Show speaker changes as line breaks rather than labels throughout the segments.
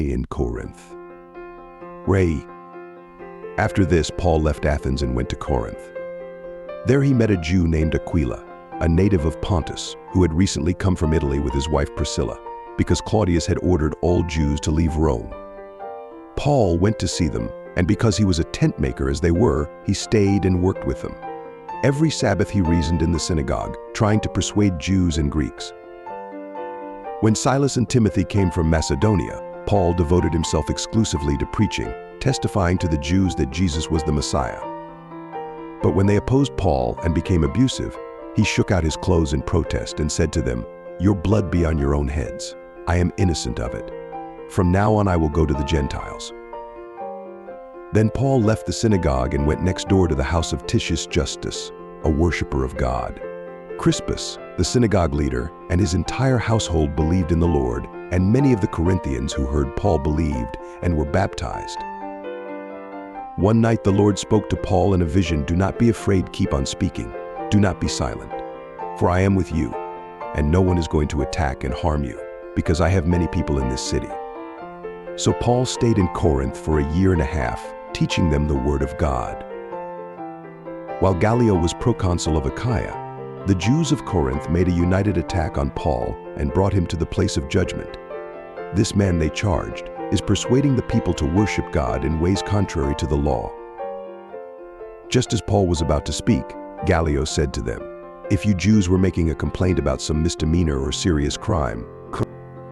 in Corinth. After this, Paul left Athens and went to Corinth. There he met a Jew named Aquila, a native of Pontus, who had recently come from Italy with his wife Priscilla, because Claudius had ordered all Jews to leave Rome. Paul went to see them, and because he was a tent maker as they were, he stayed and worked with them. Every Sabbath he reasoned in the synagogue, trying to persuade Jews and Greeks. When Silas and Timothy came from Macedonia, Paul devoted himself exclusively to preaching, testifying to the Jews that Jesus was the Messiah. But when they opposed Paul and became abusive, he shook out his clothes in protest and said to them, "Your blood be on your own heads. I am innocent of it. From now on I will go to the Gentiles." Then Paul left the synagogue and went next door to the house of Titius Justus, a worshiper of God. Crispus, the synagogue leader, and his entire household believed in the Lord, and many of the Corinthians who heard Paul believed and were baptized. One night the Lord spoke to Paul in a vision, "Do not be afraid, keep on speaking. Do not be silent, for I am with you, and no one is going to attack and harm you, because I have many people in this city." So Paul stayed in Corinth for a year and a half, teaching them the word of God. While Gallio was proconsul of Achaia, the Jews of Corinth made a united attack on Paul and brought him to the place of judgment. This man, they charged, is persuading the people to worship God in ways contrary to the law. Just as Paul was about to speak, Gallio said to them, "If you Jews were making a complaint about some misdemeanor or serious crime,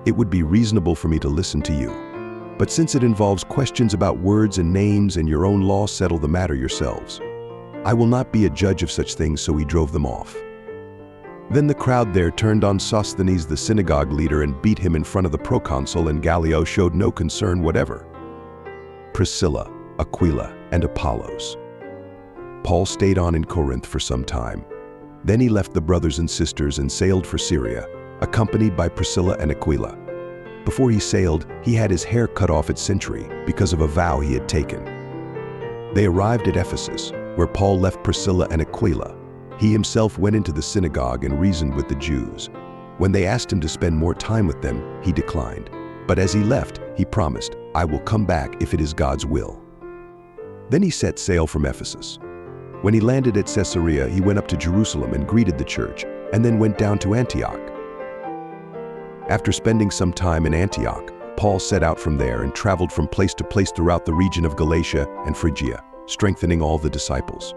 it would be reasonable for me to listen to you. But since it involves questions about words and names and your own law, settle the matter yourselves. I will not be a judge of such things," so he drove them off. Then the crowd there turned on Sosthenes, the synagogue leader, and beat him in front of the proconsul, and Gallio showed no concern whatever. Priscilla, Aquila, and Apollos. Paul stayed on in Corinth for some time. Then he left the brothers and sisters and sailed for Syria, accompanied by Priscilla and Aquila. Before he sailed, he had his hair cut off at Century because of a vow he had taken. They arrived at Ephesus, where Paul left Priscilla and Aquila. He himself went into the synagogue and reasoned with the Jews. When they asked him to spend more time with them, he declined. But as he left, he promised, "I will come back if it is God's will." Then he set sail from Ephesus. When he landed at Caesarea, he went up to Jerusalem and greeted the church, and then went down to Antioch. After spending some time in Antioch, Paul set out from there and traveled from place to place throughout the region of Galatia and Phrygia, strengthening all the disciples.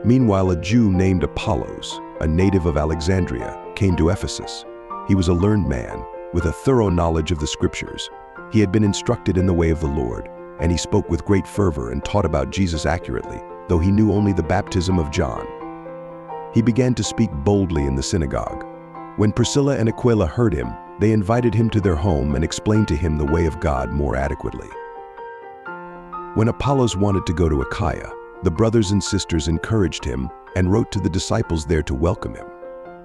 Meanwhile, a Jew named Apollos, a native of Alexandria, came to Ephesus. He was a learned man, with a thorough knowledge of the Scriptures. He had been instructed in the way of the Lord, and he spoke with great fervor and taught about Jesus accurately, though he knew only the baptism of John. He began to speak boldly in the synagogue. When Priscilla and Aquila heard him, they invited him to their home and explained to him the way of God more adequately. When Apollos wanted to go to Achaia, the brothers and sisters encouraged him and wrote to the disciples there to welcome him.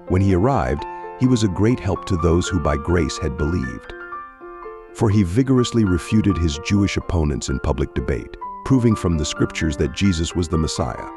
When he arrived, he was a great help to those who by grace had believed. For he vigorously refuted his Jewish opponents in public debate, proving from the Scriptures that Jesus was the Messiah.